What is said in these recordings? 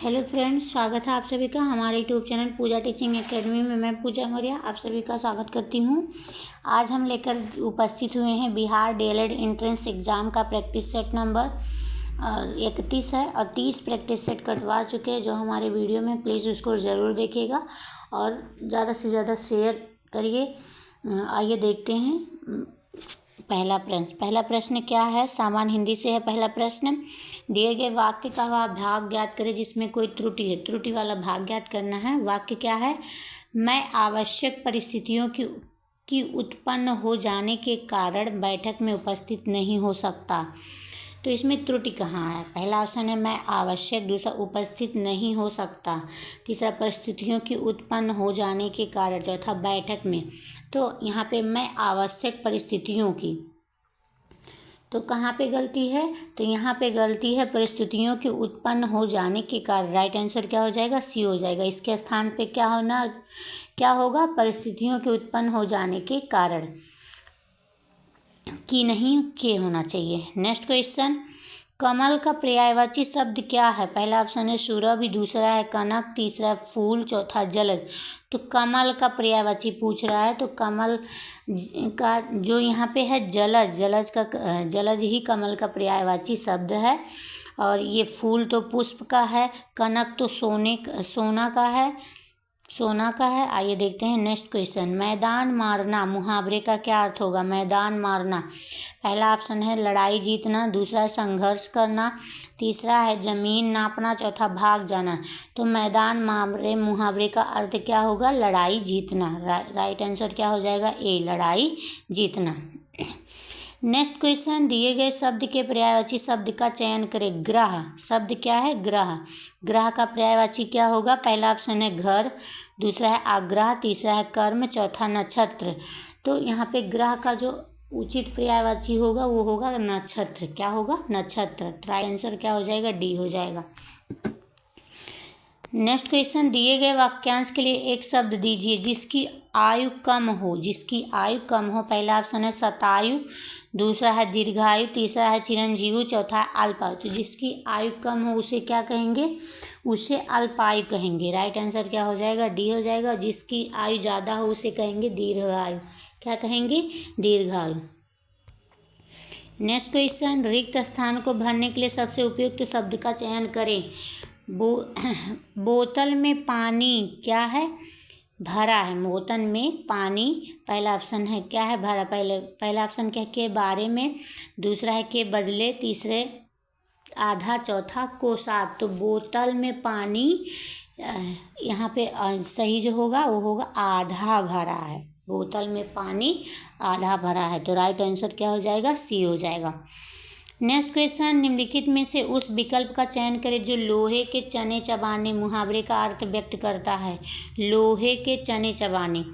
Hello friends, स्वागत है आप सभी का हमारे यूट्यूब चैनल पूजा टीचिंग एकेडमी में। मैं पूजा मौर्य आप सभी का स्वागत करती हूँ। आज हम लेकर उपस्थित हुए हैं बिहार डीएलएड एंट्रेंस एग्ज़ाम का प्रैक्टिस सेट नंबर 31 है और 30 प्रैक्टिस सेट कटवा चुके हैं जो हमारे वीडियो में। प्लीज़ उसको ज़रूर देखिएगा और ज़्यादा से ज़्यादा शेयर करिए। आइए देखते हैं पहला प्रश्न क्या है। सामान्य हिंदी से है पहला प्रश्न। दिए गए वाक्य का वह भाग ज्ञात करें जिसमें कोई त्रुटि है। त्रुटि वाला भाग ज्ञात करना है। वाक्य क्या है? मैं आवश्यक परिस्थितियों की उत्पन्न हो जाने के कारण बैठक में उपस्थित नहीं हो सकता। तो इसमें त्रुटि कहाँ है? पहला ऑप्शन है मैं आवश्यक, दूसरा उपस्थित नहीं हो सकता, तीसरा परिस्थितियों की उत्पन्न हो जाने के कारण, चौथा बैठक में। तो यहाँ पे मैं आवश्यक परिस्थितियों की, तो कहाँ पे गलती है? तो यहाँ पे गलती है परिस्थितियों के उत्पन्न हो जाने के कारण। राइट आंसर क्या हो जाएगा? सी हो जाएगा। इसके स्थान पे क्या होगा? परिस्थितियों के उत्पन्न हो जाने के कारण, की नहीं के होना चाहिए। नेक्स्ट क्वेश्चन, कमल का पर्यायवाची शब्द क्या है? पहला ऑप्शन है सुरभि, दूसरा है कनक, तीसरा है फूल, चौथा जलज। तो कमल का पर्यायवाची पूछ रहा है, तो कमल का जो यहाँ पे है जलज, जलज ही कमल का पर्यायवाची शब्द है। और ये फूल तो पुष्प का है, कनक तो सोना का है। आइए देखते हैं नेक्स्ट क्वेश्चन। मैदान मारना मुहावरे का क्या अर्थ होगा? मैदान मारना, पहला ऑप्शन है लड़ाई जीतना, दूसरा है संघर्ष करना, तीसरा है जमीन नापना, चौथा भाग जाना। तो मैदान मुहावरे का अर्थ क्या होगा? लड़ाई जीतना। राइट आंसर क्या हो जाएगा? ए, लड़ाई जीतना। नेक्स्ट क्वेश्चन, दिए गए शब्द के पर्यायवाची शब्द का चयन करें। ग्रह शब्द क्या है? ग्रह का पर्यायवाची क्या होगा? पहला ऑप्शन है घर, दूसरा है आग्रह, तीसरा है कर्म, चौथा नक्षत्र। तो यहाँ पे ग्रह का जो उचित पर्यायवाची होगा वो होगा नक्षत्र। क्या होगा? नक्षत्र। राइट आंसर क्या हो जाएगा? डी हो जाएगा। नेक्स्ट क्वेश्चन, दिए गए वाक्यांश के लिए एक शब्द दीजिए जिसकी आयु कम हो। पहला ऑप्शन है शतायु, दूसरा है दीर्घायु, तीसरा है चिरंजीवी, चौथा है अल्पायु। तो जिसकी आयु कम हो उसे क्या कहेंगे? उसे अल्पायु कहेंगे। राइट आंसर क्या हो जाएगा? डी हो जाएगा। जिसकी आयु ज़्यादा हो उसे कहेंगे दीर्घायु। क्या कहेंगे? दीर्घायु। नेक्स्ट क्वेश्चन, रिक्त स्थान को भरने के लिए सबसे उपयुक्त शब्द का चयन करें। बोतल में पानी क्या है? भरा है। बोतल में पानी, पहला ऑप्शन है क्या है? भरा। पहला ऑप्शन क्या है? के बारे में, दूसरा है के बदले, तीसरे आधा, चौथा को साथ। तो बोतल में पानी यहाँ पे सही जो होगा वो होगा आधा भरा है। बोतल में पानी आधा भरा है। तो राइट आंसर क्या हो जाएगा? सी हो जाएगा। नेक्स्ट क्वेश्चन, निम्नलिखित में से उस विकल्प का चयन करें जो लोहे के चने चबाने मुहावरे का अर्थ व्यक्त करता है। लोहे के चने चबाने,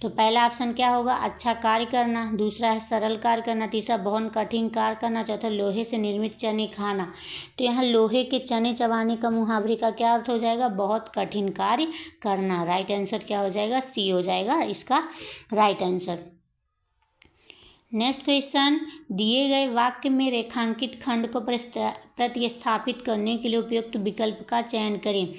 तो पहला ऑप्शन क्या होगा? अच्छा कार्य करना, दूसरा है सरल कार्य करना, तीसरा बहुत कठिन कार्य करना, चौथा लोहे से निर्मित चने खाना। तो यहाँ लोहे के चने चबाने का मुहावरे का क्या अर्थ हो जाएगा? बहुत कठिन कार्य करना। राइट आंसर क्या हो जाएगा? सी हो जाएगा इसका राइट आंसर। नेक्स्ट क्वेश्चन, दिए गए वाक्य में रेखांकित खंड को प्रतिस्थापित करने के लिए उपयुक्त विकल्प का चयन करें।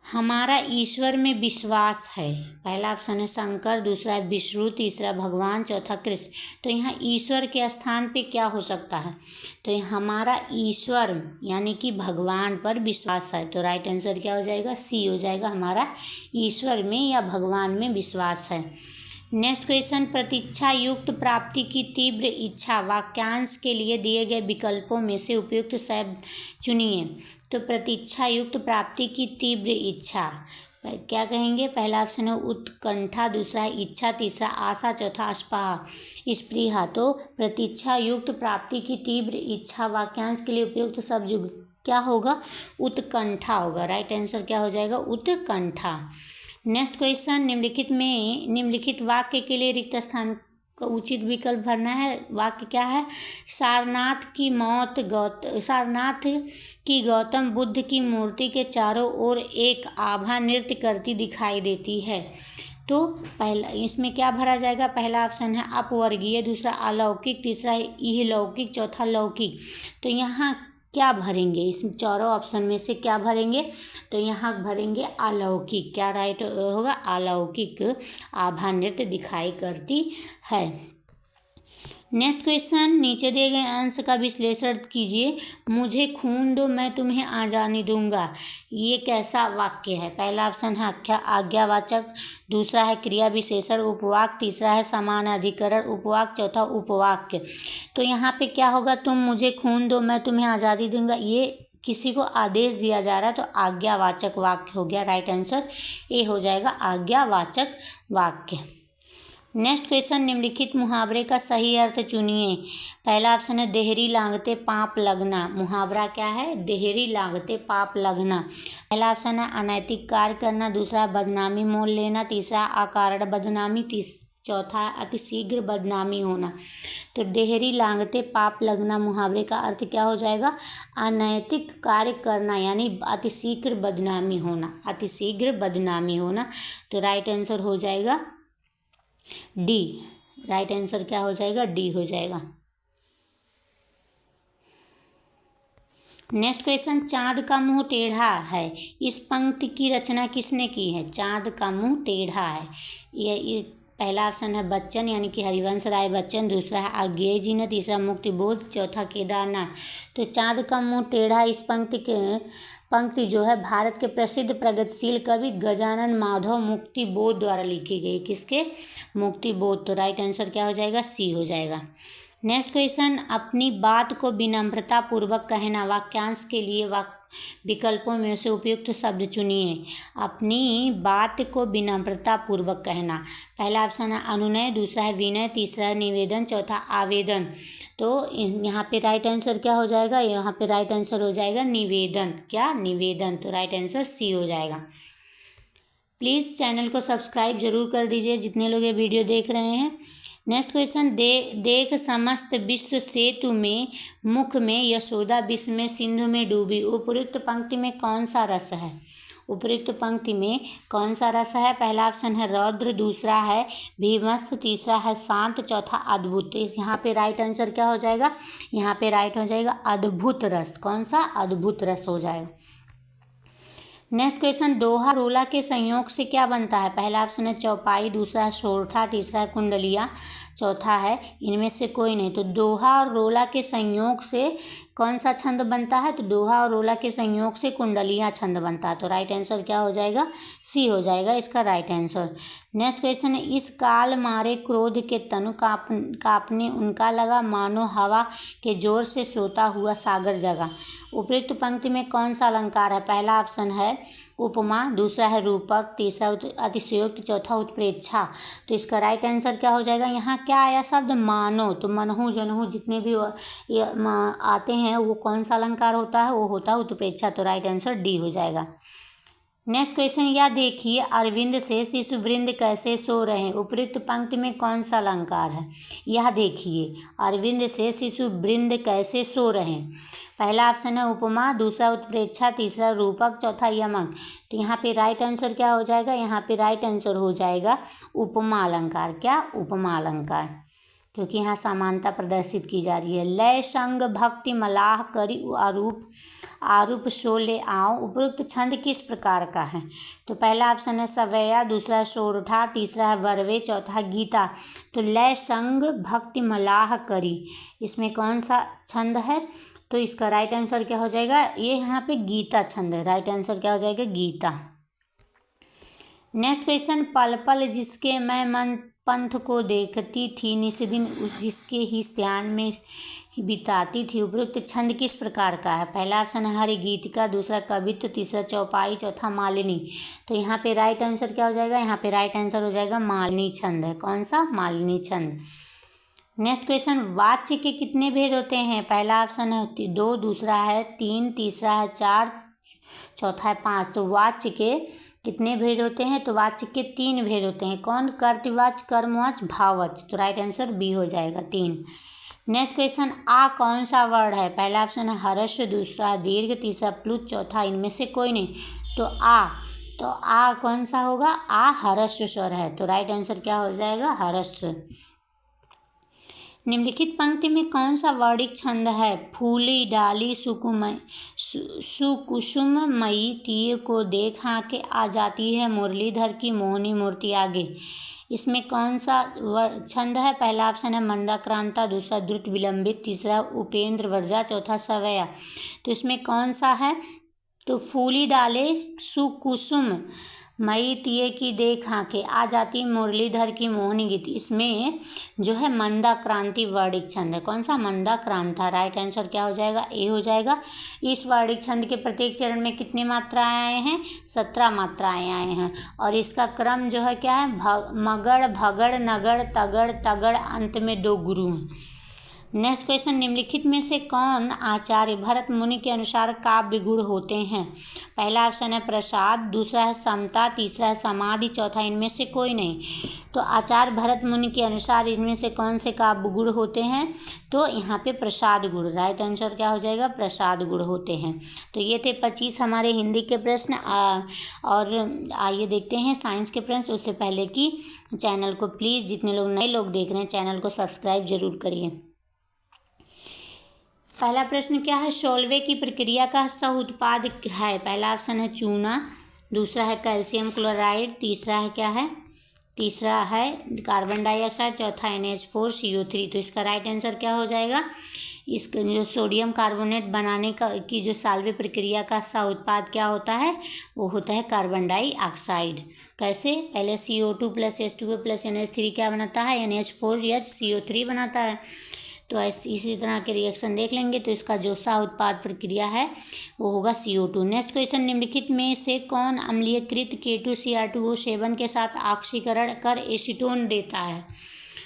हमारा ईश्वर में विश्वास है। पहला ऑप्शन है शंकर, दूसरा है विष्णु, तीसरा भगवान, चौथा कृष्ण। तो यहाँ ईश्वर के स्थान पे क्या हो सकता है? तो हमारा ईश्वर यानी कि भगवान पर विश्वास है। तो राइट आंसर क्या हो जाएगा? सी हो जाएगा। हमारा ईश्वर में या भगवान में विश्वास है। नेक्स्ट क्वेश्चन, प्रतीक्षा युक्त प्राप्ति की तीव्र इच्छा वाक्यांश के लिए दिए गए विकल्पों में से उपयुक्त शब्द चुनिए। तो प्रतीक्षा युक्त प्राप्ति की तीव्र इच्छा क्या कहेंगे? पहला ऑप्शन है उत्कंठा, दूसरा है इच्छा, तीसरा आशा, चौथा स्पृहा। तो प्रतीक्षा युक्त प्राप्ति की तीव्र इच्छा वाक्यांश के लिए उपयुक्त शब्द क्या होगा? उत्कंठा होगा। राइट आंसर क्या हो जाएगा? उत्कंठा। नेक्स्ट क्वेश्चन, निम्नलिखित वाक्य के लिए रिक्त स्थान का उचित विकल्प भरना है। वाक्य क्या है? सारनाथ की गौतम बुद्ध की मूर्ति के चारों ओर एक आभा नृत्य करती दिखाई देती है। तो पहला इसमें क्या भरा जाएगा? पहला ऑप्शन है अपवर्गीय, दूसरा अलौकिक, तीसरा इहलौकिक, चौथा लौकिक। तो यहाँ क्या भरेंगे, इस चारों ऑप्शन में से क्या भरेंगे, तो यहाँ भरेंगे अलौकिक। क्या राइट होगा, अलौकिक आभा नृत्य दिखाई करती है। नेक्स्ट क्वेश्चन, नीचे दिए गए अंश का विश्लेषण कीजिए। मुझे खून दो मैं तुम्हें आज़ादी दूंगा, ये कैसा वाक्य है। पहला ऑप्शन है आज्ञावाचक, दूसरा है क्रिया विशेषण उपवाक्य, तीसरा है समानाधिकरण उपवाक्य, चौथा उपवाक्य। तो यहाँ पे क्या होगा, तुम मुझे खून दो मैं तुम्हें आज़ादी दूंगा, ये किसी को आदेश दिया जा रहा है, तो आज्ञावाचक वाक्य हो गया। राइट आंसर ए हो जाएगा, आज्ञावाचक वाक्य। नेक्स्ट क्वेश्चन, निम्नलिखित मुहावरे का सही अर्थ चुनिए। पहला ऑप्शन है देहरी लांघते पाप लगना, मुहावरा क्या है, देहरी लांघते पाप लगना। पहला ऑप्शन है अनैतिक कार्य करना, दूसरा बदनामी मोल लेना, तीसरा अकारण बदनामी, चौथा अतिशीघ्र बदनामी होना। तो देहरी लांघते पाप लगना मुहावरे का अर्थ क्या हो जाएगा, अनैतिक कार्य करना यानी अतिशीघ्र बदनामी होना, अतिशीघ्र बदनामी होना। तो राइट आंसर हो जाएगा डी। राइट आंसर क्या हो जाएगा, डी हो जाएगा। नेक्स्ट क्वेश्चन, चाँद का मुंह टेढ़ा है, इस पंक्ति की रचना किसने की है। चाँद का मुंह टेढ़ा है, ये पहला ऑप्शन है बच्चन यानी कि हरिवंश राय बच्चन, दूसरा है आज्ञेय जी ने, तीसरा मुक्तिबोध, चौथा केदारनाथ। तो चाँद का मुंह टेढ़ा इस पंक्ति जो है भारत के प्रसिद्ध प्रगतिशील कवि गजानन माधव मुक्तिबोध द्वारा लिखी गई। किसके, मुक्तिबोध। तो राइट आंसर क्या हो जाएगा, सी हो जाएगा। नेक्स्ट क्वेश्चन, अपनी बात को विनम्रता पूर्वक कहना, वाक्यांश के लिए विकल्पों में से उपयुक्त शब्द चुनिए। अपनी बात को विनम्रता पूर्वक कहना, पहला ऑप्शन है अनुनय, दूसरा है विनय, तीसरा है निवेदन, चौथा आवेदन। तो यहाँ पे राइट आंसर क्या हो जाएगा, यहाँ पे राइट आंसर हो जाएगा निवेदन। क्या, निवेदन। तो राइट आंसर सी हो जाएगा। प्लीज़ चैनल को सब्सक्राइब जरूर कर दीजिए जितने लोग ये वीडियो देख रहे हैं। नेक्स्ट क्वेश्चन, देख समस्त विश्व सेतु में मुख में यशोदा विष में सिंधु में डूबी, उपयुक्त पंक्ति में कौन सा रस है। उपयुक्त पंक्ति में कौन सा रस है। पहला ऑप्शन है रौद्र, दूसरा है भीमस्थ, तीसरा है शांत, चौथा अद्भुत। तो यहाँ पे राइट आंसर क्या हो जाएगा, यहाँ पे राइट हो जाएगा अद्भुत रस। कौन सा, अद्भुत रस हो जाएगा। नेक्स्ट क्वेश्चन, दोहा रोला के संयोग से क्या बनता है। पहला ऑप्शन है चौपाई, दूसरा है सोरठा, तीसरा है कुंडलिया, चौथा है इनमें से कोई नहीं। तो दोहा और रोला के संयोग से कौन सा छंद बनता है, तो दोहा और रोला के संयोग से कुंडलिया छंद बनता है। तो राइट आंसर क्या हो जाएगा, सी हो जाएगा इसका राइट आंसर। नेक्स्ट क्वेश्चन है, इस काल मारे क्रोध के तनु कांपने उनका लगा, मानो हवा के जोर से सोता हुआ सागर जगा। उपयुक्त पंक्ति में कौन सा अलंकार है। पहला ऑप्शन है उपमा, दूसरा है रूपक, तीसरा अतिशयोक्त, चौथा उत्प्रेक्षा। तो इसका राइट आंसर क्या हो जाएगा, यहाँ क्या आया शब्द मानो। तो मनहु जनहु जितने भी आते हैं वो कौन सा अलंकार होता है, वो होता है उत्प्रेक्षा। तो राइट आंसर डी हो जाएगा। नेक्स्ट क्वेश्चन, यह देखिए अरविंद से शिशु वृंद कैसे सो रहे हैं। उपयुक्त पंक्ति में कौन सा अलंकार है। यह देखिए अरविंद से शिशु वृंद कैसे सो रहे हैं। पहला ऑप्शन है उपमा, दूसरा उत्प्रेक्षा, तीसरा रूपक, चौथा यमक। तो यहाँ पे राइट आंसर क्या हो जाएगा, यहाँ पे राइट आंसर हो जाएगा उपमा अलंकार। क्या, उपमा अलंकार, क्योंकि यहाँ समानता प्रदर्शित की जा रही है। लय संग भक्ति मलाह करी आरूप सो ले आओ, उपयुक्त छंद किस प्रकार का है। तो पहला ऑप्शन है सवैया, दूसरा है सोरठा, तीसरा है वर्वे, चौथा गीता। तो लय संग भक्ति मलाह करी, इसमें कौन सा छंद है। तो इसका राइट आंसर क्या हो जाएगा, ये यहाँ पे गीता छंद है। राइट आंसर क्या हो जाएगा, गीता। नेक्स्ट क्वेश्चन, पल पल जिसके मैं मन पंथ को देखती थी, निस दिन जिसके ही ध्यान में बिताती थी, उपयुक्त छंद किस प्रकार का है। पहला ऑप्शन है हरि गीतिका, दूसरा कवित्व, तीसरा चौपाई, चौथा मालिनी। तो यहाँ पे राइट आंसर क्या हो जाएगा, यहाँ पे राइट आंसर हो जाएगा मालिनी छंद है। कौन सा, मालिनी छंद। नेक्स्ट क्वेश्चन, वाच्य के कितने भेद होते हैं। पहला ऑप्शन है 2, दूसरा है 3, तीसरा है 4, चौथा है 5। तो वाच्य के कितने भेद होते हैं, तो वाच्य के 3 भेद होते हैं। कौन, कर्तवाच्य, कर्मवाच्य, भाववाच्य। तो राइट आंसर बी हो जाएगा 3। नेक्स्ट क्वेश्चन, आ कौन सा वर्ड है। पहला ऑप्शन है हर्ष, दूसरा दीर्घ, तीसरा प्लुत, चौथा इनमें से कोई नहीं। तो आ कौन सा होगा, आ हर्ष स्वर है। तो राइट आंसर क्या हो जाएगा, हर्ष। निम्नलिखित पंक्ति में कौन सा वर्णिक छंद है? फूली डाली सुकुसुममयी तीय को देख आके आ जाती है मुरलीधर की मोहनी मूर्ति आगे। इसमें कौन सा छंद है? पहला ऑप्शन है मंदाक्रांता, दूसरा द्रुत विलंबित, तीसरा उपेंद्र वर्जा, चौथा सवैया। तो इसमें कौन सा है? तो फूली डाले सुकुसुम मई तीय की देख आके आ जाती मुरलीधर की मोहनी गीत, इसमें जो है मंदा क्रांति वर्णिक छंद है। कौन सा? मंदा क्रांता। राइट आंसर क्या हो जाएगा? ए हो जाएगा। इस वर्णिक छंद के प्रत्येक चरण में कितनी मात्राएं आए हैं? 17 मात्राएं आए हैं। और इसका क्रम जो है क्या है? मगड़ भगड़ नगड़ तगड़ तगड़, अंत में 2 गुरु हैं। नेक्स्ट क्वेश्चन, निम्नलिखित में से कौन आचार्य भरत मुनि के अनुसार काव्य गुण होते हैं? पहला ऑप्शन है प्रसाद, दूसरा है समता, तीसरा है समाधि, चौथा इनमें से कोई नहीं। तो आचार्य भरत मुनि के अनुसार इनमें से कौन से काव्य गुण होते हैं? तो यहाँ पे प्रसाद गुण। राइट आंसर क्या हो जाएगा? प्रसाद गुण होते हैं। तो ये थे 25 हमारे हिंदी के प्रश्न। और आइए देखते हैं साइंस के प्रश्न। उससे पहले कि चैनल को प्लीज़, जितने लोग नए लोग देख रहे हैं, चैनल को सब्सक्राइब जरूर करिए। पहला प्रश्न क्या है? शोलवे की प्रक्रिया का सह उत्पाद है? पहला ऑप्शन है चूना, दूसरा है कैल्शियम क्लोराइड, तीसरा है क्या है? तीसरा है कार्बन डाइऑक्साइड, चौथा NH4CO3। तो इसका राइट आंसर क्या हो जाएगा? इसका जो सोडियम कार्बोनेट बनाने की जो साल्वे प्रक्रिया का सह उत्पाद क्या होता है? वो होता है कार्बन डाइऑक्साइड। कैसे? पहले CO2 + H2O + NH3 क्या बनाता है? NH4CO3 बनाता है। तो इसी तरह के रिएक्शन देख लेंगे। तो इसका जो सह उत्पाद प्रक्रिया है वो होगा CO2। नेक्स्ट क्वेश्चन, निम्नलिखित में से कौन अम्लीयकृत K2Cr2O7 के साथ ऑक्सीकरण कर एसीटोन देता है?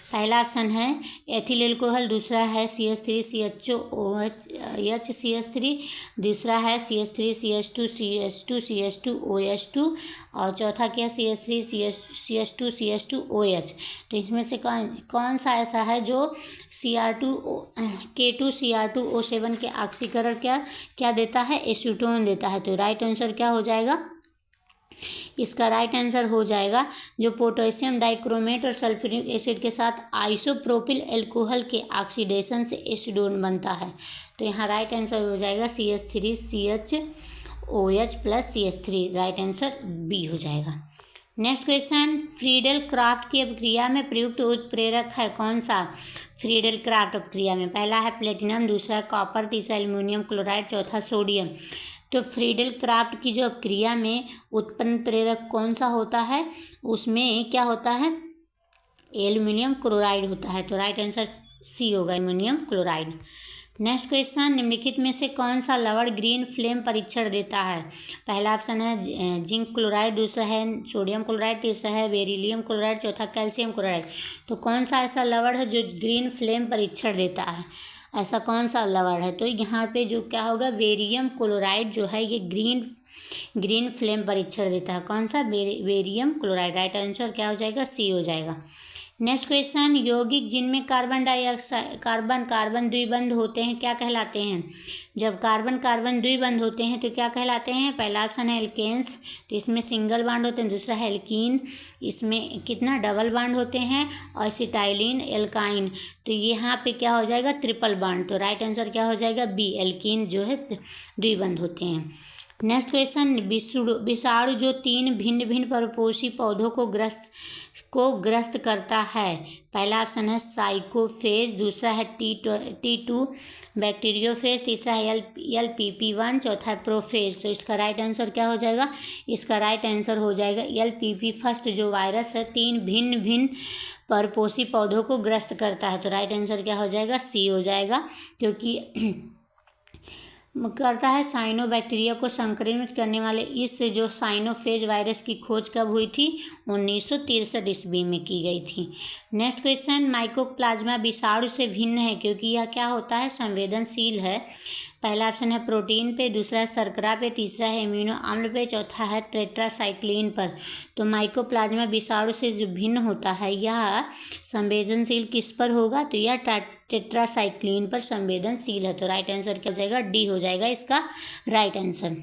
पहला ऑप्शन है एथिल एल्कोहल, दूसरा है CH3CHOOH, दूसरा है CH3CH2CH2CH2OH2 और चौथा क्या? CH3CH2CH2OH। तो इसमें से कौन सा ऐसा है जो K2Cr2O7 के ऑक्सीकरण क्या देता है? एसीटोन देता है। तो राइट आंसर क्या हो जाएगा? इसका राइट आंसर हो जाएगा जो पोटेशियम डाइक्रोमेट और सल्फ्यूरिक एसिड के साथ आइसोप्रोपिल एल्कोहल के ऑक्सीडेशन से एसीडोन बनता है। तो यहाँ राइट आंसर हो जाएगा CH3CHOH + CH3। Right answer B हो जाएगा। नेक्स्ट क्वेश्चन, फ्रीडल क्राफ्ट की अभिक्रिया में प्रयुक्त उत्प्रेरक है कौन सा? फ्रीडल क्राफ्ट अभिक्रिया में पहला है प्लेटिनम, दूसरा है कॉपर, तीसरा एल्युमिनियम क्लोराइड, चौथा सोडियम। तो फ्रीडल क्राफ्ट की जो अभिक्रिया में उत्पन्न प्रेरक कौन सा होता है? उसमें क्या होता है? एल्युमिनियम क्लोराइड होता है। तो राइट आंसर सी होगा, एल्युमिनियम क्लोराइड। नेक्स्ट क्वेश्चन, निम्नलिखित में से कौन सा लवण ग्रीन फ्लेम परीक्षण देता है? पहला ऑप्शन है जिंक क्लोराइड, दूसरा है सोडियम क्लोराइड, तीसरा है बेरिलियम क्लोराइड, चौथा कैल्शियम क्लोराइड। तो कौन सा ऐसा लवण है जो ग्रीन फ्लेम परीक्षण देता है? ऐसा कौन सा लवण है? तो यहाँ पे जो क्या होगा? बेरियम क्लोराइड जो है ये ग्रीन फ्लेम परीक्षण देता है। कौन सा? Barium chloride. राइट आंसर क्या हो जाएगा? सी हो जाएगा। नेक्स्ट क्वेश्चन, यौगिक जिनमें कार्बन द्विबंध होते हैं क्या कहलाते हैं? जब कार्बन द्विबंध होते हैं तो क्या कहलाते हैं? पहला ऑप्शन है एल्केन्स, तो इसमें सिंगल बांड होते हैं, दूसरा है एल्कीन, इसमें कितना डबल बांड होते हैं, और एसिटाइलिन एल्काइन, तो यहाँ पे क्या हो जाएगा? Triple bond. तो राइट आंसर क्या हो जाएगा? बी, एल्कीन जो है द्विबंध होते हैं। नेक्स्ट क्वेश्चन, विषाणु जो 3 भिन्न भिन्न परपोषी पौधों को ग्रस्त करता है। पहला ऑप्शन है साइकोफेज, दूसरा है T2 बैक्टीरियोफेज, तीसरा है LPP1, चौथा है प्रोफेज। तो इसका राइट आंसर क्या हो जाएगा? इसका राइट आंसर हो जाएगा LPP फर्स्ट जो वायरस है 3 भिन्न भिन्न परपोषी पौधों को ग्रस्त करता है। तो राइट आंसर क्या हो जाएगा? सी हो जाएगा, क्योंकि करता है साइनोबैक्टीरिया को संक्रमित करने वाले इस जो साइनोफेज वायरस की खोज कब हुई थी? 1963 ईस्वी में की गई थी। नेक्स्ट क्वेश्चन, माइकोप्लाज्मा विषाणु से भिन्न है क्योंकि यह क्या होता है? संवेदनशील है। पहला ऑप्शन है प्रोटीन पे, दूसरा है शर्करा पे, तीसरा है एमिनो अम्ल पे, चौथा है टेट्रासाइक्लिन पर। तो माइकोप्लाज्मा विषाणु से जो भिन्न होता है यह संवेदनशील किस पर होगा? तो यह टेट्रासाइक्लिन पर संवेदनशील है। तो राइट आंसर क्या हो जाएगा? डी हो जाएगा इसका राइट आंसर।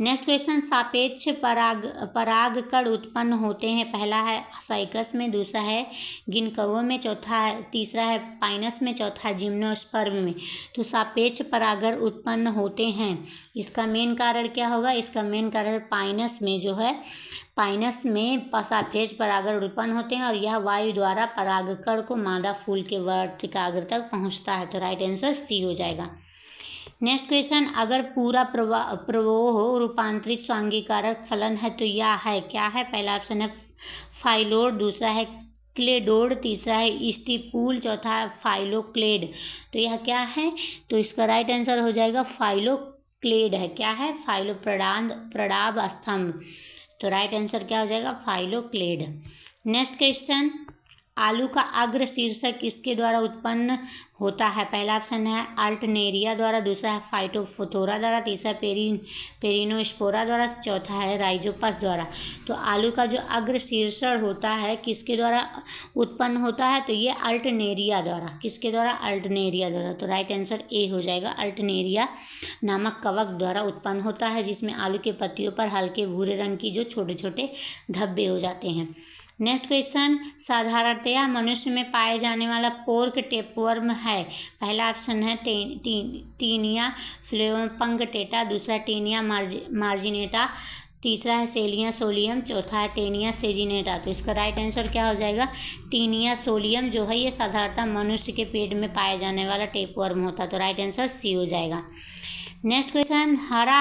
नेक्स्ट क्वेश्चन, सापेक्ष परागकण उत्पन्न होते हैं। पहला है साइकस में, दूसरा है गिनकौओं में, तीसरा है पाइनस में, चौथा है जिम्नोस्पर्म में। तो सापेक्ष परागण उत्पन्न होते हैं, इसका मेन कारण क्या होगा? इसका मेन कारण पाइनस में जो है, पाइनस में सापेक्ष परागण उत्पन्न होते हैं और यह वायु द्वारा परागकण को मादा फूल के वर्तिकाग्र तक पहुंचता है। तो राइट आंसर सी हो जाएगा। नेक्स्ट क्वेश्चन, अगर पूरा प्रवाह रूपांतरित स्वांगीकारक फलन है तो यह है क्या है? पहला ऑप्शन है फाइलोड, दूसरा है क्लेडोड, तीसरा है स्टिपूल, चौथा है फाइलोक्लेड। तो यह क्या है? तो इसका राइट आंसर हो जाएगा फाइलोक्लेड है। क्या है? प्रडाभ स्तंभ। तो राइट आंसर क्या हो जाएगा? फाइलोक्लेड। नेक्स्ट क्वेश्चन, आलू का अग्र शीर्षक किसके द्वारा उत्पन्न होता है? पहला ऑप्शन है अल्टरनेरिया द्वारा, दूसरा है फाइटोफोथोरा द्वारा, तीसरा पेरिनोस्पोरा द्वारा, चौथा है राइजोपस द्वारा। तो आलू का जो अग्र शीर्षण होता है किसके द्वारा उत्पन्न होता है? तो ये अल्टरनेरिया द्वारा। किसके द्वारा? अल्टरनेरिया द्वारा। तो राइट आंसर ए हो जाएगा। अल्टरनेरिया नामक कवक द्वारा उत्पन्न होता है, जिसमें आलू के पत्तियों पर हल्के भूरे रंग की जो छोटे छोटे धब्बे हो जाते हैं। नेक्स्ट क्वेश्चन, साधारणतया मनुष्य में पाए जाने वाला पोर्क टेपवर्म है। पहला ऑप्शन है टीनिया फ्लेवोपंगटेटा, दूसरा टीनिया मार्जिनेटा, तीसरा है सेलिया सोलियम, चौथा है टेनिया सेजिनेटा। तो इसका राइट आंसर क्या हो जाएगा? टीनिया सोलियम जो है ये साधारणतः मनुष्य के पेट में पाए जाने वाला टेपवर्म होता है। तो राइट आंसर सी हो जाएगा। नेक्स्ट क्वेश्चन, हरा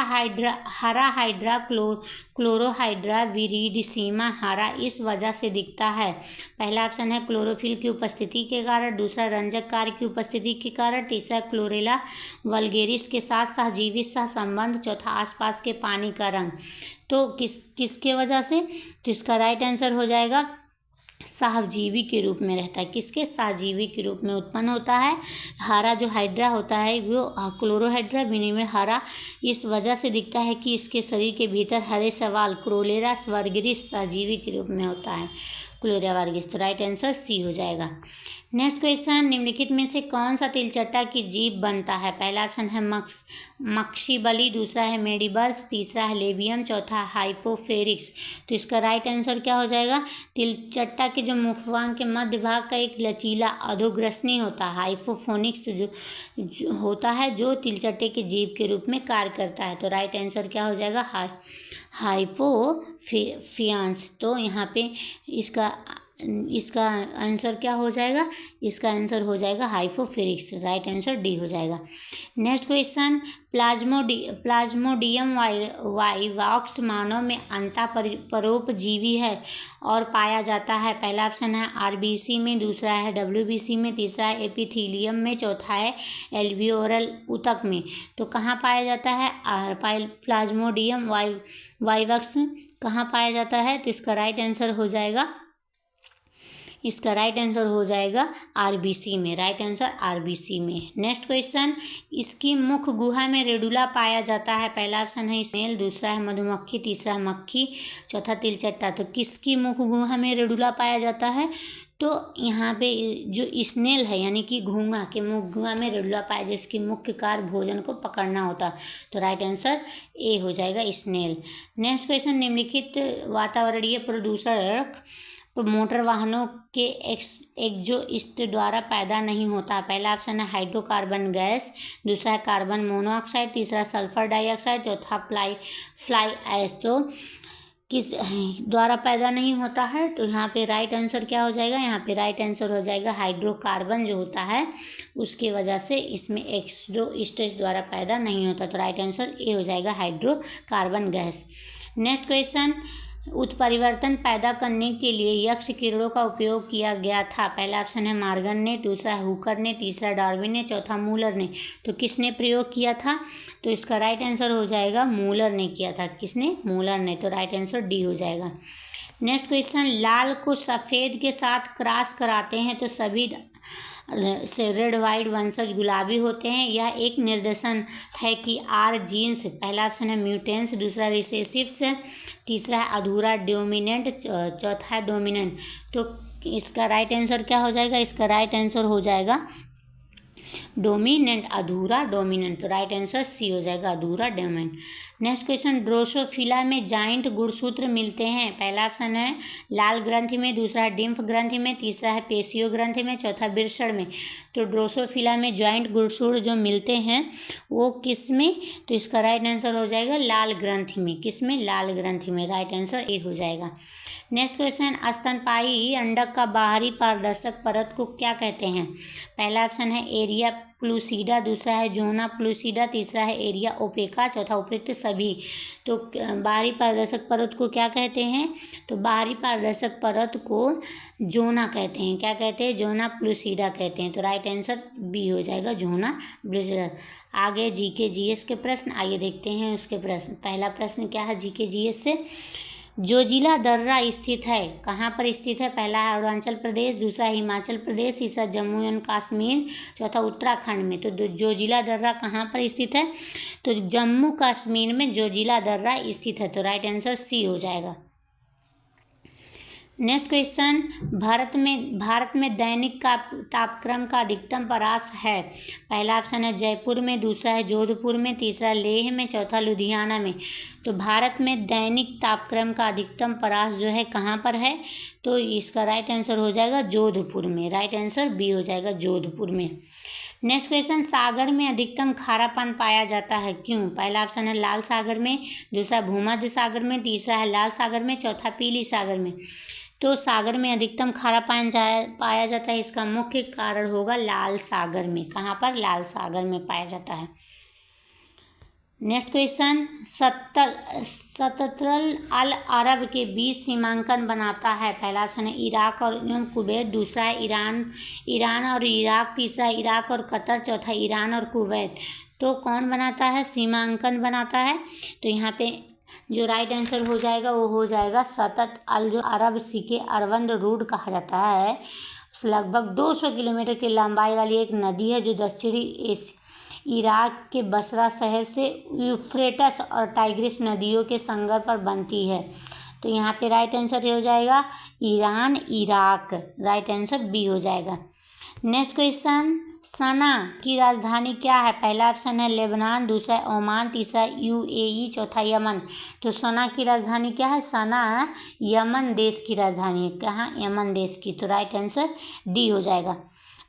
हाइड्रा क्लोरोहाइड्रा विरिडिसिमा हरा इस वजह से दिखता है। पहला ऑप्शन है क्लोरोफिल की उपस्थिति के कारण, दूसरा रंजक कार्य की उपस्थिति के कारण, तीसरा क्लोरेला वल्गेरिस के साथ सहजीवी सहसंबंध, चौथा आसपास के पानी का रंग। तो किसके वजह से? तो इसका राइट आंसर हो जाएगा सहजीवी के रूप में रहता है। किसके? सहजीवी के रूप में उत्पन्न होता है। हरा जो हाइड्रा होता है वो क्लोरोहाइड्रा विनिमय हरा इस वजह से दिखता है कि इसके शरीर के भीतर हरे सवाल क्लोरेला वर्गिस सहजीवी के रूप में होता है। क्लोरेला वर्गिस। तो राइट आंसर सी हो जाएगा। नेक्स्ट क्वेश्चन, निम्नलिखित में से कौन सा तिलचट्टा की जीभ बनता है? पहला ऑप्शन है मक्षिबली, दूसरा है मेडिबस, तीसरा है लेबियम, चौथा हाइपोफेरिक्स। तो इसका राइट आंसर क्या हो जाएगा? तिलचट्टा के जो मुखवांग के मध्य भाग का एक लचीला अधोग्रसनी होता है, हाइपोफोनिक्स जो होता है, जो तिलचट्टे के जीभ के रूप में कार्य करता है। तो राइट आंसर क्या हो जाएगा? हाइपोफियांस। तो यहाँ पे इसका आंसर क्या हो जाएगा? इसका आंसर हो जाएगा हाइपोफेरिक्स। राइट आंसर डी हो जाएगा। नेक्स्ट क्वेश्चन, प्लाज्मोडियम वाइवॉक्स मानव में अंतःपरोपजीवी है और पाया जाता है। पहला ऑप्शन है आरबीसी में, दूसरा है डब्ल्यूबीसी में, तीसरा है एपिथीलियम में, चौथा है एल्वियोरल ऊतक में। तो कहाँ पाया जाता है? प्लाज्मोडियम वाइवॉक्स कहाँ पाया जाता है? तो इसका राइट आंसर हो जाएगा आरबीसी में। राइट आंसर आरबीसी में। नेक्स्ट क्वेश्चन, इसकी मुख गुहा में रेडुला पाया जाता है। पहला ऑप्शन है स्नेल, दूसरा है मधुमक्खी, तीसरा है मक्खी, चौथा तिलचट्टा। तो किसकी मुख गुहा में रेडुला पाया जाता है? तो यहाँ पे जो स्नेल है यानी कि घोंघा के मुख गुहा में रेडुला पाया, जिसकी मुख्य कार्य भोजन को पकड़ना होता। तो राइट आंसर ए हो जाएगा स्नेल। नेक्स्ट क्वेश्चन, निम्नलिखित वातावरणीय प्रदूषक मोटर वाहनों के एक्सोस्ट द्वारा पैदा नहीं होता। पहला ऑप्शन है हाइड्रोकार्बन गैस, दूसरा है कार्बन मोनोऑक्साइड, तीसरा सल्फर डाइऑक्साइड, चौथा फ्लाई ऐश। तो किस द्वारा पैदा नहीं होता है? तो यहाँ पे राइट आंसर क्या हो जाएगा? यहाँ पे राइट आंसर हो जाएगा हाइड्रोकार्बन जो होता है उसकी वजह से इसमें एक्सोस्ट द्वारा पैदा नहीं होता। तो राइट आंसर ए हो जाएगा हाइड्रोकार्बन गैस। नेक्स्ट क्वेश्चन, उत्परिवर्तन पैदा करने के लिए यक्ष किरणों का उपयोग किया गया था। पहला ऑप्शन है मार्गन ने, दूसरा हुकर ने, तीसरा डार्विन ने, चौथा मूलर ने। तो किसने प्रयोग किया था? तो इसका राइट आंसर हो जाएगा मूलर ने किया था। किसने? मूलर ने। तो राइट आंसर डी हो जाएगा। नेक्स्ट क्वेश्चन, लाल को सफ़ेद के साथ क्रॉस कराते हैं तो सभी से रेड वाइट वंशज गुलाबी होते हैं। यह एक निर्देशन है कि आर जीन्स, पहला ऑप्शन है म्यूटेंस, दूसरा रिसेसिव्स, तीसरा है अधूरा डोमिनेंट, चौथा है डोमिनेंट। तो इसका राइट आंसर क्या हो जाएगा? इसका राइट आंसर हो जाएगा डोमिनेंट अधूरा, डोमिनेंट। तो राइट आंसर सी हो जाएगा, अधूरा डोमिनेंट। नेक्स्ट क्वेश्चन, ड्रोसोफिला में जाइंट गुणसूत्र मिलते हैं। पहला ऑप्शन है लाल ग्रंथि में, दूसरा है डिम्फ ग्रंथि में, तीसरा है पेशियो ग्रंथि में, चौथा वृषण में। तो ड्रोसोफिला में जॉइंट गुणसूत्र जो मिलते हैं वो किस में? तो इसका राइट आंसर हो जाएगा लाल ग्रंथि में। किस में? लाल ग्रंथि में। राइट आंसर ए हो जाएगा। नेक्स्ट क्वेश्चन, स्तनपायी अंडक का बाहरी पारदर्शक परत को क्या कहते हैं? पहला ऑप्शन है एरिया प्लूसिडा, दूसरा है जोना प्लूसिडा, तीसरा है एरिया ओपेका, चौथा उपयुक्त सभी। तो बाहरी पारदर्शक परत को क्या कहते हैं? तो बाहरी पारदर्शक परत को जोना कहते हैं। क्या कहते हैं? जोना प्लूसिडा कहते हैं। तो राइट आंसर बी हो जाएगा, जोना प्लूसिडा। आगे जीके जीएस के प्रश्न, आइए देखते हैं उसके प्रश्न। पहला प्रश्न क्या है जीके जीएस से? जोजिला दर्रा स्थित है, कहाँ पर स्थित है? पहला है अरुणाचल प्रदेश, दूसरा हिमाचल प्रदेश, तीसरा जम्मू एंड कश्मीर, चौथा उत्तराखंड में। तो जोजिला दर्रा कहाँ पर स्थित है? तो जम्मू कश्मीर में जोजिला दर्रा स्थित है। तो राइट आंसर सी हो जाएगा। नेक्स्ट क्वेश्चन, भारत में दैनिक का तापक्रम का अधिकतम परास है। पहला ऑप्शन है जयपुर में, दूसरा है जोधपुर में, तीसरा लेह में, चौथा लुधियाना में। तो भारत में दैनिक तापक्रम का अधिकतम परास जो है कहाँ पर है? तो इसका राइट आंसर हो जाएगा जोधपुर में। राइट आंसर बी हो जाएगा, जोधपुर में। नेक्स्ट क्वेश्चन, सागर में अधिकतम खारापन पाया जाता है, क्यों? पहला ऑप्शन है लाल सागर में, दूसरा भूमध्य सागर में, तीसरा है लाल सागर में, चौथा पीली सागर में। तो सागर में अधिकतम खारा पाया जाता है, इसका मुख्य कारण होगा लाल सागर में। कहाँ पर? लाल सागर में पाया जाता है। नेक्स्ट क्वेश्चन, सततल अल अरब के बीच सीमांकन बनाता है। पहला ऑप्शन है इराक और कुवैत, दूसरा है ईरान और इराक, तीसरा है इराक और कतर, चौथा ईरान और कुवैत। तो कौन बनाता है? सीमांकन बनाता है। तो यहाँ पे जो राइट आंसर हो जाएगा वो हो जाएगा सतत अल, जो अरब सी के अरवंद रोड कहा जाता है। लगभग 200 किलोमीटर की लंबाई वाली एक नदी है जो दक्षिणी इराक के बसरा शहर से यूफ्रेटस और टाइग्रिस नदियों के संगम पर बनती है। तो यहाँ पे राइट आंसर ये हो जाएगा Iran Iraq. Right answer B हो जाएगा। नेक्स्ट क्वेश्चन, सना की राजधानी क्या है? पहला ऑप्शन है लेबनान, दूसरा है ओमान, तीसरा यूएई, चौथा यमन। तो सना की राजधानी क्या है? सना यमन देश की राजधानी है। कहाँ? यमन देश की। तो राइट आंसर डी हो जाएगा।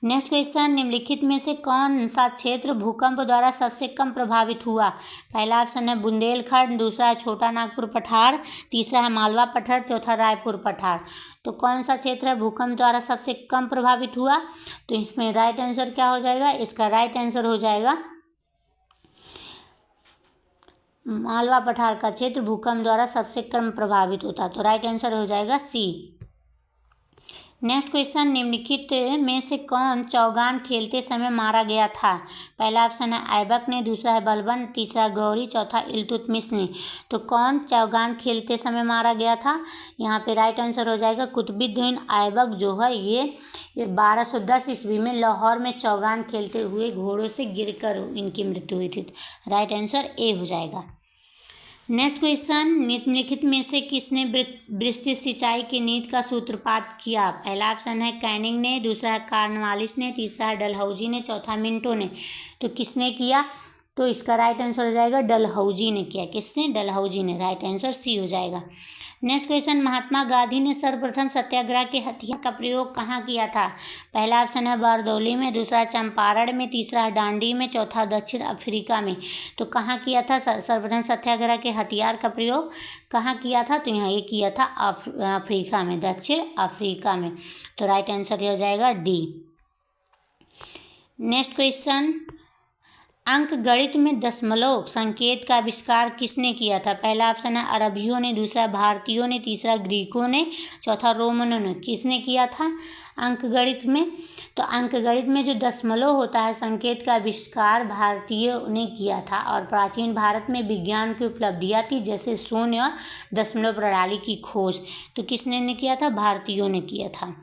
नेक्स्ट क्वेश्चन, निम्नलिखित में से कौन सा क्षेत्र भूकंप द्वारा सबसे कम प्रभावित हुआ? पहला ऑप्शन है बुंदेलखंड, दूसरा है छोटा नागपुर पठार, तीसरा है मालवा पठार, चौथा रायपुर पठार। तो कौन सा क्षेत्र है भूकंप द्वारा सबसे कम प्रभावित हुआ? तो इसमें राइट आंसर क्या हो जाएगा? इसका राइट आंसर हो जाएगा मालवा पठार का क्षेत्र भूकंप द्वारा सबसे कम प्रभावित होता। तो राइट आंसर हो जाएगा सी। नेक्स्ट क्वेश्चन, निम्नलिखित में से कौन चौगान खेलते समय मारा गया था? पहला ऑप्शन है ऐबक ने, दूसरा है बलबन, तीसरा गौरी, चौथा इल्तुतमिश ने। तो कौन चौगान खेलते समय मारा गया था? यहाँ पे राइट आंसर हो जाएगा कुतुबुद्दीन ऐबक जो है ये 1210 ईस्वी में लाहौर में चौगान खेलते हुए घोड़ों से गिरकर इनकी मृत्यु हुई थी। राइट आंसर ए हो जाएगा। नेक्स्ट क्वेश्चन, निम्नलिखित में से किसने विस्तृत सिंचाई की नीति का सूत्रपात किया? पहला ऑप्शन है कैनिंग ने, दूसरा है कार्नवालिस ने, तीसरा है डलहौजी ने, चौथा मिंटो ने। तो किसने किया? तो इसका राइट आंसर हो जाएगा डलहौजी ने किया। किसने? डलहौजी ने। राइट आंसर सी हो जाएगा। नेक्स्ट क्वेश्चन, महात्मा गांधी ने सर्वप्रथम सत्याग्रह के हथियार का प्रयोग कहाँ किया था? पहला ऑप्शन है बारदौली में, दूसरा चंपारण में, तीसरा है डांडी में, चौथा दक्षिण अफ्रीका में। तो कहाँ किया था सर्वप्रथम सत्याग्रह के हथियार का प्रयोग? कहाँ किया था? तो यहाँ ये किया था अफ्रीका में, दक्षिण अफ्रीका में। तो राइट आंसर ये हो जाएगा डी। नेक्स्ट क्वेश्चन, अंक गणित में दशमलव संकेत का आविष्कार किसने किया था? पहला ऑप्शन है अरबियों ने, दूसरा भारतीयों ने, तीसरा ग्रीकों ने, चौथा रोमनों ने। किसने किया था अंक गणित में? तो अंक गणित में जो दशमलव होता है संकेत का आविष्कार भारतीयों ने किया था। और प्राचीन भारत में विज्ञान की उपलब्धियाँ थी जैसे शून्य और दशमलव प्रणाली की खोज। तो किसने किया था? भारतीयों ने किया था।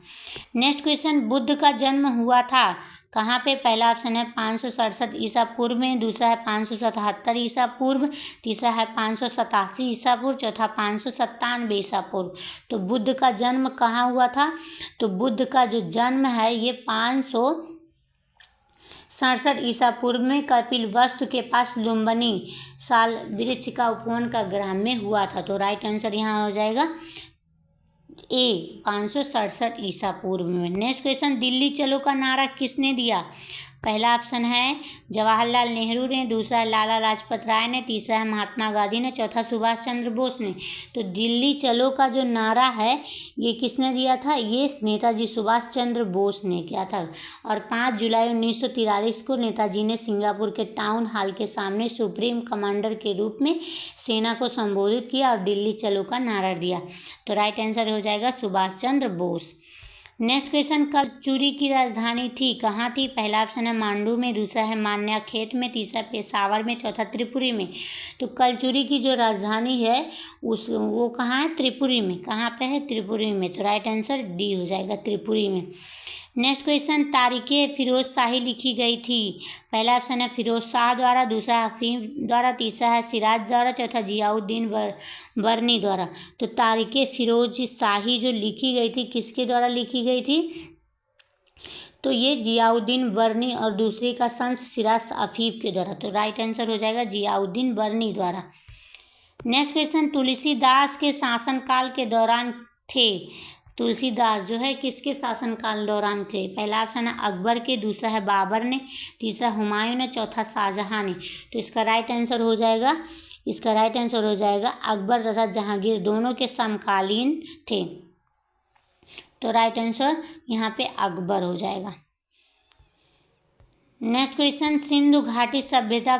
नेक्स्ट क्वेश्चन, बुद्ध का जन्म हुआ था कहाँ पे? पहला ऑप्शन है 567 ईसा पूर्व में, दूसरा है 577 ईसा पूर्व, तीसरा है 587 ईसा पूर्व, चौथा 597 ईसा पूर्व। तो बुद्ध का जन्म कहाँ हुआ था? तो बुद्ध का जो जन्म है ये 500 67 ईसा पूर्व में कपिल वस्तु के पास लुम्बिनी साल वृक्ष का उपवन का ग्राम में हुआ था। तो राइट आंसर यहाँ हो जाएगा ए 567 ईसा पूर्व में। नेक्स्ट क्वेश्चन, दिल्ली चलो का नारा किसने दिया? पहला ऑप्शन है जवाहरलाल नेहरू ने, दूसरा है लाला लाजपत राय ने, तीसरा है महात्मा गांधी ने, चौथा सुभाष चंद्र बोस ने। तो दिल्ली चलो का जो नारा है ये किसने दिया था? ये नेताजी सुभाष चंद्र बोस ने किया था। और 5 जुलाई 1943 को नेताजी ने सिंगापुर के टाउन हॉल के सामने सुप्रीम कमांडर के रूप में सेना को संबोधित किया और दिल्ली चलो का नारा दिया। तो राइट आंसर हो जाएगा सुभाष चंद्र बोस। नेक्स्ट क्वेश्चन, कलचुरी की राजधानी थी कहाँ थी? पहला ऑप्शन है मांडू में, दूसरा है मान्याखेत में, तीसरा पेशावर में, चौथा त्रिपुरी में। तो कलचुरी की जो राजधानी है वो कहाँ है? त्रिपुरी में। कहाँ पे है? त्रिपुरी में। तो राइट आंसर डी हो जाएगा, त्रिपुरी में। नेक्स्ट क्वेश्चन, तारीख़े फिरोज शाही लिखी गई थी? पहला ऑप्शन है फिरोज शाह द्वारा, दूसरा हफीम द्वारा, तीसरा है सिराज द्वारा, चौथा जियाउद्दीन वर्नी द्वारा। तो तारीख़े फिरोज शाही जो लिखी गई थी किसके द्वारा लिखी गई थी? तो ये जियाउद्दीन वर्नी और दूसरी का संस सिराज अफीफ के द्वारा। तो राइट आंसर हो जाएगा जियाउद्दीन वर्नी द्वारा। नेक्स्ट क्वेश्चन, तुलसीदास के शासनकाल के दौरान थे? तुलसीदास जो है किसके शासनकाल दौरान थे? पहला ऑप्शन है अकबर के, दूसरा है बाबर ने, तीसरा हुमायूं ने, चौथा शाहजहां ने। तो इसका राइट आंसर हो जाएगा अकबर तथा जहांगीर दोनों के समकालीन थे। तो राइट आंसर यहाँ पे अकबर हो जाएगा। नेक्स्ट क्वेश्चन, सिंधु घाटी सभ्यता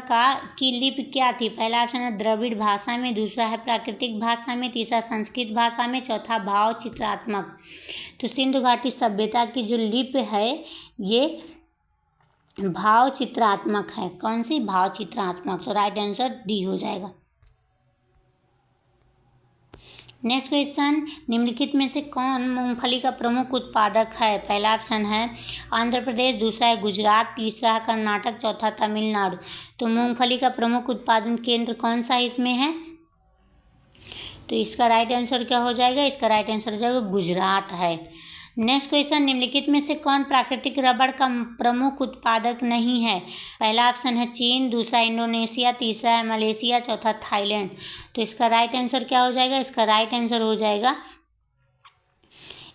की लिपि क्या थी? पहला ऑप्शन है द्रविड़ भाषा में, दूसरा है प्राकृतिक भाषा में, तीसरा संस्कृत भाषा में, चौथा भाव चित्रात्मक। तो सिंधु घाटी सभ्यता की जो लिपि है ये भाव चित्रात्मक है। कौन सी? भाव चित्रात्मक। तो राइट आंसर डी हो जाएगा। नेक्स्ट क्वेश्चन, निम्नलिखित में से कौन मूंगफली का प्रमुख उत्पादक है? पहला ऑप्शन है आंध्र प्रदेश, दूसरा है गुजरात, तीसरा है कर्नाटक, चौथा तमिलनाडु। तो मूंगफली का प्रमुख उत्पादन केंद्र कौन सा इसमें है? तो इसका राइट आंसर क्या हो जाएगा? इसका राइट आंसर हो जाएगा गुजरात है। नेक्स्ट क्वेश्चन, निम्नलिखित में से कौन प्राकृतिक रबड़ का प्रमुख उत्पादक नहीं है? पहला ऑप्शन है चीन, दूसरा इंडोनेशिया, तीसरा है मलेशिया, चौथा थाईलैंड। तो इसका राइट आंसर क्या हो जाएगा? इसका राइट आंसर हो जाएगा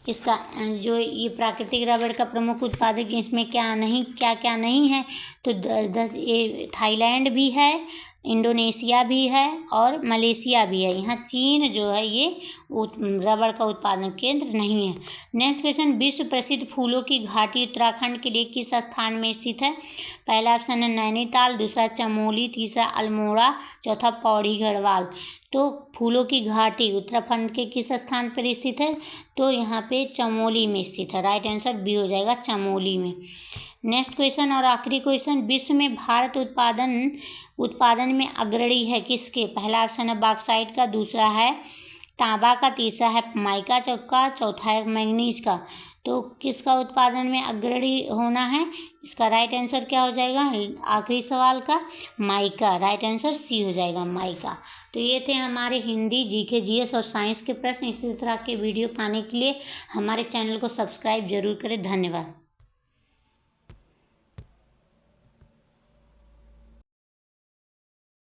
इसका जो ये प्राकृतिक रबड़ का प्रमुख उत्पादक इसमें क्या नहीं है? तो ये थाईलैंड भी है, इंडोनेशिया भी है और मलेशिया भी है। यहाँ चीन जो है ये रबड़ का उत्पादन केंद्र नहीं है। नेक्स्ट क्वेश्चन, विश्व प्रसिद्ध फूलों की घाटी उत्तराखंड के लिए किस स्थान में स्थित है? पहला ऑप्शन है नैनीताल, दूसरा चमोली, तीसरा अल्मोड़ा, चौथा पौड़ी गढ़वाल। तो फूलों की घाटी उत्तराखंड के किस स्थान पर स्थित है? तो यहाँ पे चमोली में स्थित है। राइट आंसर बी हो जाएगा, चमोली में। नेक्स्ट क्वेश्चन और आखिरी क्वेश्चन, विश्व में भारत उत्पादन में अग्रणी है किसके? पहला ऑप्शन है बॉक्साइट का, दूसरा है तांबा का, तीसरा है माइका का, चौथा है मैंगनीज का। तो किसका उत्पादन में अग्रणी होना है? इसका राइट आंसर क्या हो जाएगा? आखिरी सवाल का माइका। राइट आंसर सी हो जाएगा, माइका। तो ये थे हमारे हिंदी, जीके, जीएस और साइंस के प्रश्न। इसी तरह के वीडियो पाने के लिए हमारे चैनल को सब्सक्राइब जरूर करें। धन्यवाद।